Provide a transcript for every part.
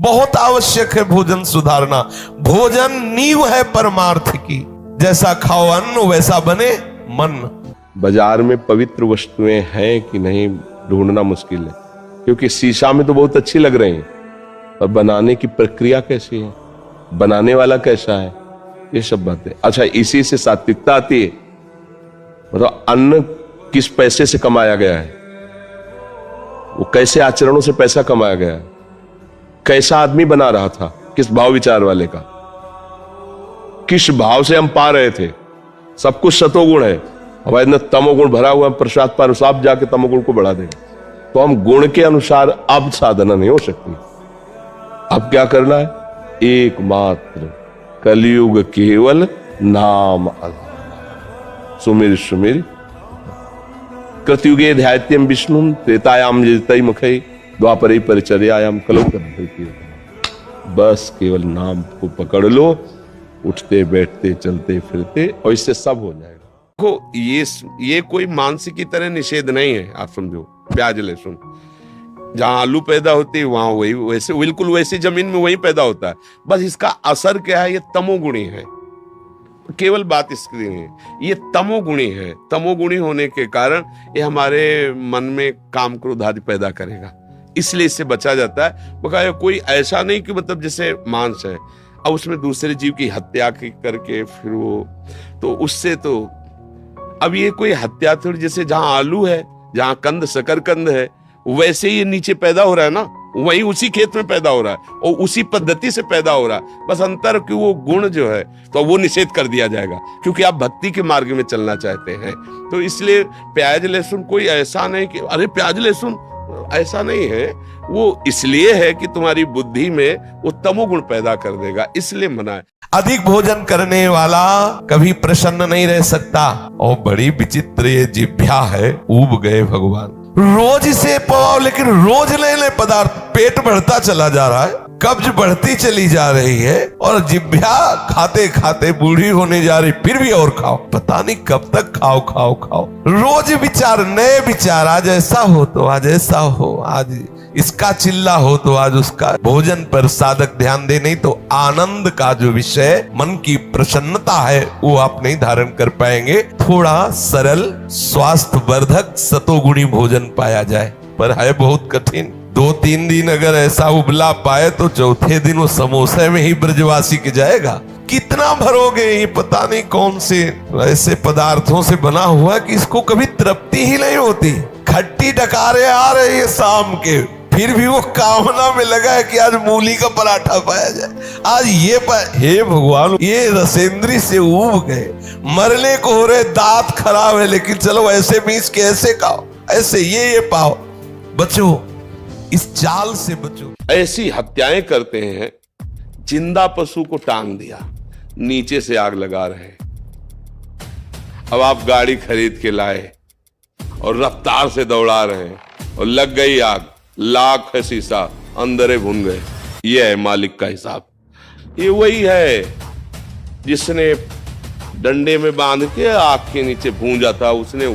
बहुत आवश्यक है भोजन सुधारना। भोजन नींव है परमार्थ की। जैसा खाओ अन्न वैसा बने मन। बाजार में पवित्र वस्तुएं हैं कि नहीं ढूंढना मुश्किल है, क्योंकि शीशा में तो बहुत अच्छी लग रही हैं, और बनाने की प्रक्रिया कैसी है, बनाने वाला कैसा है, ये सब बातें। अच्छा, इसी से सात्विकता आती है। मतलब अन्न किस पैसे से कमाया गया है, वो कैसे आचरणों से पैसा कमाया गया है, कैसा आदमी बना रहा था, किस भाव विचार वाले का, किस भाव से हम पा रहे थे। सब कुछ सतोगुण है, हमारे अंदर तमोगुण भरा हुआ है। प्रसाद पारुष आप जाके तमोगुण को बढ़ा देंगे, तो हम गुण के अनुसार अब साधना नहीं हो सकती। अब क्या करना है? एकमात्र कलयुग केवल नाम सुमिर सुमिर। कृतयुगे ध्यात्यम विष्णु त्रेतायाम जयतई मुखै द्वापरे परिचर्यायाम कलौ कथयति। बस केवल नाम को पकड़ लो, उठते बैठते चलते फिरते, और इससे सब हो जाएगा। देखो, ये कोई मानसिक की तरह निषेध नहीं है। आप समझो, प्याज लहसुन जहां आलू पैदा होती है वहां वही वैसे बिल्कुल वैसी जमीन में वही पैदा होता है। बस इसका असर क्या है? ये तमोगुणी है। केवल बात इसकी नहीं है, ये तमोगुणी है। तमोगुणी होने के कारण ये हमारे मन में काम क्रोध आदि पैदा करेगा, इसलिए इससे बचा जाता है। बकाया कोई ऐसा नहीं कि मतलब जैसे मांस है, अब उसमें दूसरे जीव की हत्या करके फिर वो, तो उससे तो अब ये कोई हत्या थोड़ी। जैसे जहां आलू है, जहां कंद शकरकंद है, वैसे ही नीचे पैदा हो रहा है ना, वही उसी खेत में पैदा हो रहा है और उसी पद्धति से पैदा हो रहा है। बस अंतर कि वो गुण जो है तो वो निषेध कर दिया जाएगा, क्योंकि आप भक्ति के मार्ग में चलना चाहते हैं। तो इसलिए प्याज लहसुन कोई ऐसा नहीं कि अरे प्याज लहसुन, ऐसा नहीं है। वो इसलिए है कि तुम्हारी बुद्धि में वो तमोगुण पैदा कर देगा, इसलिए मना है। अधिक भोजन करने वाला कभी प्रसन्न नहीं रह सकता। और बड़ी विचित्र ये जिह्वा है, ऊब गए भगवान। रोज इसे पवाओ, लेकिन रोज नए नए पदार्थ, पेट बढ़ता चला जा रहा है, कब्ज बढ़ती चली जा रही है, और जिह्वा खाते खाते बूढ़ी होने जा रही, फिर भी और खाओ। पता नहीं कब तक खाओ खाओ खाओ। रोज विचार, नए विचार, आज ऐसा हो तो आज ऐसा हो, आज इसका चिल्ला हो तो आज उसका। भोजन पर साधक ध्यान दे, नहीं तो आनंद का जो विषय, मन की प्रसन्नता है, वो आप नहीं धारण कर पाएंगे। थोड़ा सरल, स्वास्थ्य वर्धक सतोगुणी भोजन पाया जाए, पर है बहुत कठिन। 2-3 दिन अगर ऐसा उबला पाए तो चौथे दिन वो समोसे में ही ब्रजवासी के जाएगा। कितना भरोगे? ये पता नहीं कौन से ऐसे पदार्थों से बना हुआ कि इसको कभी तृप्ति ही नहीं होती। खट्टी डकारे आ रही है शाम के, फिर भी वो कामना में लगा है कि आज मूली का पराठा पाया जाए, आज ये हे भगवान, ये रसेंद्री से ऊब गए, मरने को हो रहे, दांत खराब है, लेकिन चलो ऐसे मीस के ऐसे खाओ, ऐसे ये पाओ। बचो, इस चाल से बचो। ऐसी हत्याएं करते हैं, जिंदा पशु को टांग दिया, नीचे से आग लगा रहे हैं। अब आप गाड़ी खरीद के लाए और रफ्तार से दौड़ा रहे हैं, और लग गई आग, लाख है शीशा, अंदर भुन गए। ये है मालिक का हिसाब। ये वही है जिसने डंडे में बांध के आग के नीचे भूंजा था, उसने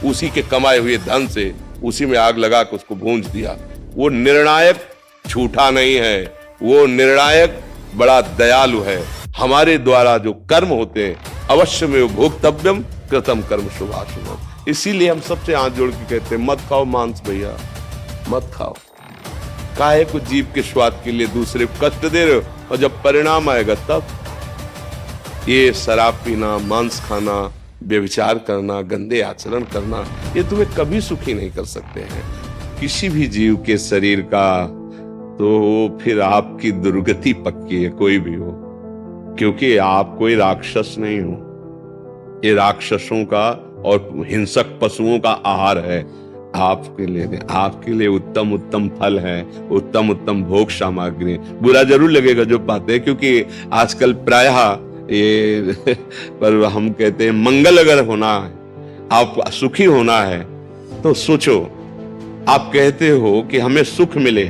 उसी के कमाए हुए धन से उसी में आग लगा के उसको भूंज दिया। वो निर्णायक झूठा नहीं है, वो निर्णायक बड़ा दयालु है। हमारे द्वारा जो कर्म होते हैं, अवश्य में भोक्तव्यम कृतम कर्म शुभाशुभम। इसीलिए हम सबसे हाथ जोड़ के कहते हैं, मत खाओ मांस भैया, मत खाओ। काहे को जीव के स्वाद के लिए दूसरे को कष्ट दे रहे हो, और जब परिणाम आएगा तब। ये शराब पीना, मांस खाना, व्यभिचार करना, गंदे आचरण करना, ये तुम्हें कभी सुखी नहीं कर सकते हैं। किसी भी जीव के शरीर का तो फिर आपकी दुर्गति पक्की है, कोई भी हो, क्योंकि आप कोई राक्षस नहीं हो। ये राक्षसों का और हिंसक पशुओं का आहार है। आपके लिए उत्तम उत्तम फल है, उत्तम उत्तम भोग सामग्री। बुरा जरूर लगेगा जो पाते हैं, क्योंकि आजकल प्रायः ये पर हम कहते हैं मंगल अगर होना है, आप सुखी होना है, तो सोचो, आप कहते हो कि हमें सुख मिले,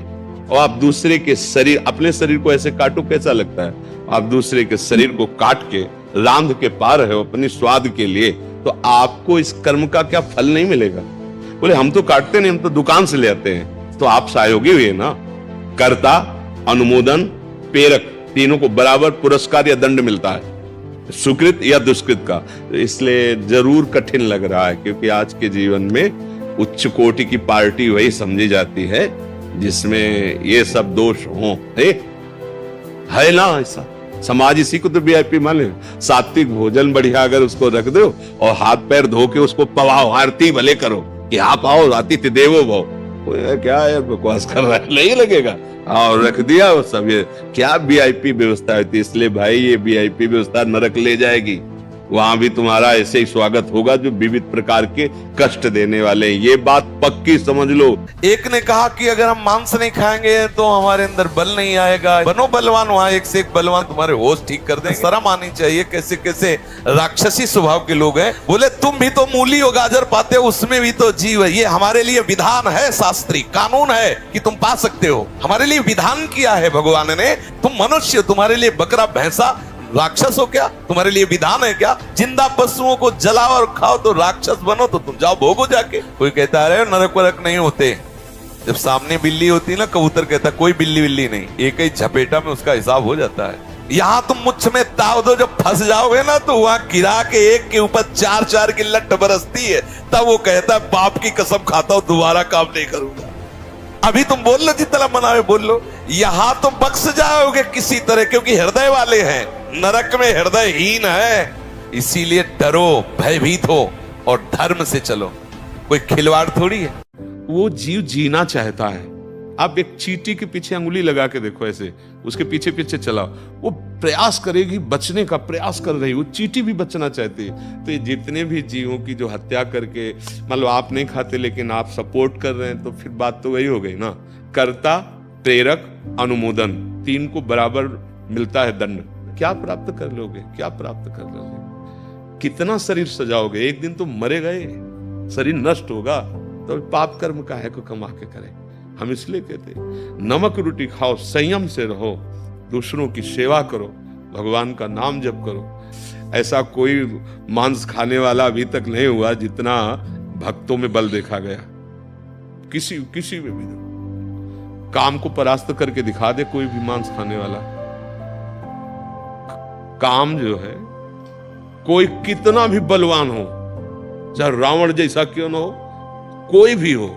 और आप दूसरे के शरीर, अपने शरीर को ऐसे काटो, कैसा लगता है? आप दूसरे के शरीर को काट के रांध के पा रहे हो अपनी स्वाद के लिए, तो आपको इस कर्म का क्या फल नहीं मिलेगा? बोले हम तो काटते नहीं, हम तो दुकान से ले आते हैं। तो आप सहयोगी हुए ना, कर्ता अनुमोदन, प्रेरक, तीनों को बराबर पुरस्कार या दंड मिलता है, सुकृत या दुष्कृत का। इसलिए जरूर कठिन लग रहा है, क्योंकि आज के जीवन में उच्च कोटि की पार्टी वही समझी जाती है जिसमें ये सब दोष हों। है ना ऐसा समाज, इसी को तो वीआईपी माने। सात्विक भोजन बढ़िया अगर उसको रख दो और हाथ पैर धो के उसको पवाओ, आरती भले करो कि आप आओ अतिथि देवो भव, क्या है बकवास कर रहा है, नहीं लगेगा। और रख दिया वो सब, ये क्या वीआईपी व्यवस्था होती है। इसलिए भाई ये वीआईपी व्यवस्था नरक ले जाएगी। वहां भी तुम्हारा ऐसे ही स्वागत होगा जो विविध प्रकार के कष्ट देने वाले हैं, ये बात पक्की समझ लो। एक ने कहा कि अगर हम मांस नहीं खाएंगे तो हमारे अंदर बल नहीं आएगा। बनो बलवान, वहां एक से एक बलवान तुम्हारे होश ठीक कर देंगे। शर्म आनी चाहिए, कैसे कैसे राक्षसी स्वभाव के लोग हैं। बोले तुम भी तो मूली और गाजर पाते हो, उसमें भी तो जीव है। ये हमारे लिए विधान है, शास्त्री कानून है कि तुम पा सकते हो। हमारे लिए विधान किया है भगवान ने। तुम मनुष्य, तुम्हारे लिए बकरा भैंसा राक्षस हो क्या? तुम्हारे लिए विधान है क्या? जिंदा पशुओं को जलाओ और खाओ तो राक्षस बनो, तो तुम जाओ भोगो जाके। कोई कहता है नरक वरक नहीं होते। जब सामने बिल्ली होती है ना, कबूतर कहता है कोई बिल्ली बिल्ली नहीं, एक ही झपेटा में उसका हिसाब हो जाता है। यहाँ तुम मुझ में ताव दो, जब फंस जाओगे ना तो वहां गिरा के एक के ऊपर चार चार की लट बरसती है, तब वो कहता है बाप की कसम खाता हूं दोबारा काम नहीं करूंगा। अभी तुम बोल लो जितना मनावे बोल लो, यहां तो बख्श जाओगे किसी तरह, क्योंकि हृदय वाले हैं। नरक में हृदयहीन है, इसीलिए डरो, भयभीत हो और धर्म से चलो। कोई खिलवाड़ थोड़ी है। वो जीव जीना चाहता है। आप एक चींटी के पीछे अंगुली लगा के देखो, ऐसे उसके पीछे पीछे चलाओ, वो प्रयास करेगी, बचने का प्रयास कर रही। वो चींटी भी बचना चाहती है। तो ये जितने भी जीवों की जो हत्या करके, मान लो आप नहीं खाते लेकिन आप सपोर्ट कर रहे हैं, तो फिर बात तो वही हो गई ना। कर्ता, प्रेरक, अनुमोदन, तीन को बराबर मिलता है दंड। क्या प्राप्त कर लोगे? क्या प्राप्त कर लोगे? कितना शरीर सजाओगे? एक दिन तो मरे गए, शरीर नष्ट होगा, तो पाप कर्म काहे को कमा के करें। हम इसलिए कहते नमक रोटी खाओ, संयम से रहो, दूसरों की सेवा करो, भगवान का नाम जप करो। ऐसा कोई मांस खाने वाला अभी तक नहीं हुआ जितना भक्तों में बल देखा गया। किसी में भी काम को परास्त करके दिखा दे कोई भी मांस खाने वाला। काम जो है, कोई कितना भी बलवान हो, चाहे रावण जैसा क्यों न हो, कोई भी हो,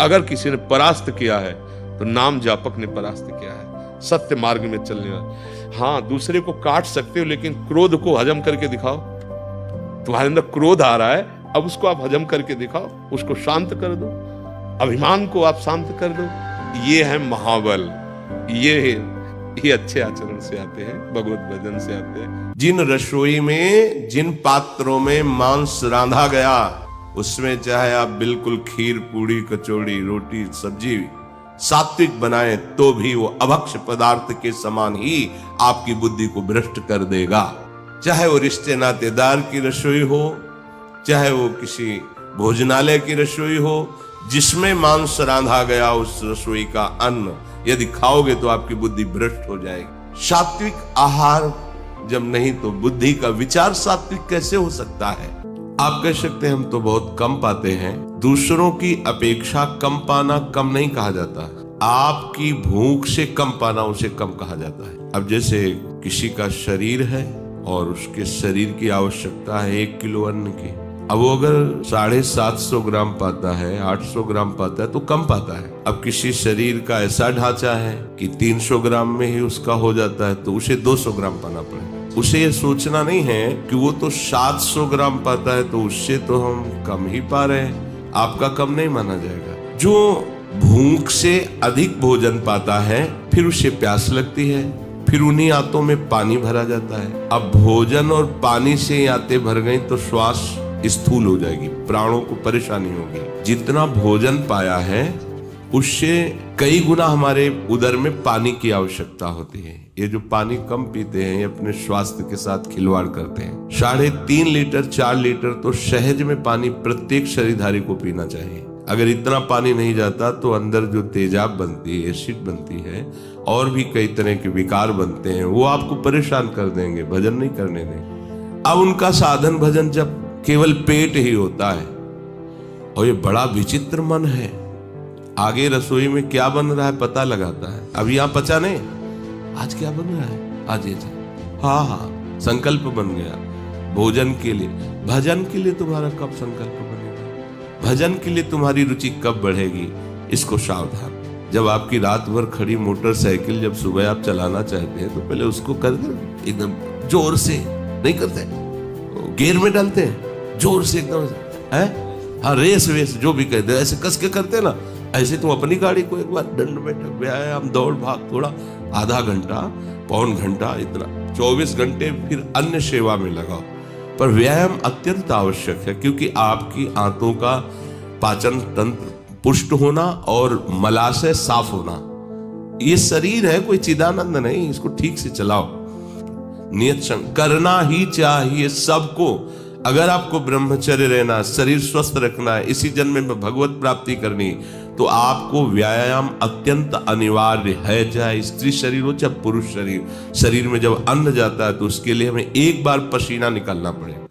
अगर किसी ने परास्त किया है तो नाम जापक ने परास्त किया है, सत्य मार्ग में चलने वाला। हाँ, दूसरे को काट सकते हो, लेकिन क्रोध को हजम करके दिखाओ। तुम्हारे अंदर क्रोध आ रहा है, अब उसको आप हजम करके दिखाओ, उसको शांत कर दो, अभिमान को आप शांत कर दो। ये है महाबल। ये अच्छे आचरण से आते हैं, भगवत भजन से आते हैं। जिन रसोई में, जिन पात्रों में मांस रांधा गया, उसमें चाहे आप बिल्कुल खीर, पूड़ी, कचौड़ी, रोटी, सब्जी सात्विक बनाएं तो भी वो अभक्ष पदार्थ के समान ही आपकी बुद्धि को भ्रष्ट कर देगा। चाहे वो रिश्ते नातेदार की रसोई हो, चाहे वो किसी भोजनालय की रसोई हो, जिसमें मांस रांधा गया उस रसोई का अन्न यदि खाओगे तो आपकी बुद्धि भ्रष्ट हो जाएगी। सात्विक आहार जब नहीं तो बुद्धि का विचार सात्विक कैसे हो सकता है? आप कह सकते हैं हम तो बहुत कम पाते हैं। दूसरों की अपेक्षा कम पाना कम नहीं कहा जाता, आपकी भूख से कम पाना उसे कम कहा जाता है। अब जैसे किसी का शरीर है और उसके शरीर की आवश्यकता है 1 किलो अन्न की, अब वो अगर 750 ग्राम पाता है, 800 ग्राम पाता है तो कम पाता है। अब किसी शरीर का ऐसा ढांचा है कि 300 ग्राम में ही उसका हो जाता है, तो उसे 200 ग्राम पाना पड़ेगा। उसे ये सोचना नहीं है कि वो तो 700 ग्राम पाता है तो उससे तो हम कम ही पा रहे हैं, आपका कम नहीं माना जाएगा। जो भूख से अधिक भोजन पाता है, फिर उसे प्यास लगती है, फिर उन्हीं आंतों में पानी भरा जाता है। अब भोजन और पानी से आंतें भर गई तो श्वास स्थूल हो जाएगी, प्राणों को परेशानी होगी। जितना भोजन पाया है उससे कई गुना हमारे उदर में पानी की आवश्यकता होती है। ये जो पानी कम पीते हैं, ये अपने स्वास्थ्य के साथ खिलवाड़ करते हैं। 3.5 लीटर 4 लीटर तो सहज में पानी प्रत्येक शरीरधारी को पीना चाहिए। अगर इतना पानी नहीं जाता तो अंदर जो तेजाब बनती है, एसिड बनती है, और भी कई तरह के विकार बनते हैं, वो आपको परेशान कर देंगे, भजन नहीं करने देंगे। अब उनका साधन भजन जब केवल पेट ही होता है, और ये बड़ा विचित्र मन है। आगे रसोई में क्या बन रहा है पता लगाता है। अब यहाँ पचा नहीं, आज क्या बन रहा है, आज ये हाँ हाँ संकल्प बन गया भोजन के लिए। भजन के लिए तुम्हारा कब संकल्प बनेगा, भजन के लिए तुम्हारी रुचि कब बढ़ेगी, इसको सावधान। जब आपकी रात भर खड़ी मोटरसाइकिल जब सुबह आप चलाना चाहते हैं तो पहले उसको कर दो एकदम जोर से, नहीं करते गियर में डालते हैं जोर से एकदम है, हाँ रेस वेस जो भी कहते हैं ऐसे कस के करते ना, ऐसे तुम अपनी गाड़ी को एक बार दंड बैठक व्यायाम दौड़ भाग थोड़ा आधा घंटा पौन घंटा इतना 24 घंटे फिर अन्य सेवा में लगाओ। पर व्यायाम अत्यंत आवश्यक है क्योंकि आपकी आंतों का पाचन तंत्र पुष्ट होना और मलाशय साफ होना, ये शरीर है कोई चिदानंद नहीं, इसको ठीक से चलाओ। नियत करना ही चाहिए सबको। अगर आपको ब्रह्मचर्य रहना, शरीर स्वस्थ रखना है, इसी जन्म में भगवत प्राप्ति करनी, तो आपको व्यायाम अत्यंत अनिवार्य है। चाहे स्त्री शरीर हो चाहे पुरुष शरीर, शरीर में जब अन्न जाता है तो उसके लिए हमें एक बार पसीना निकालना पड़ेगा।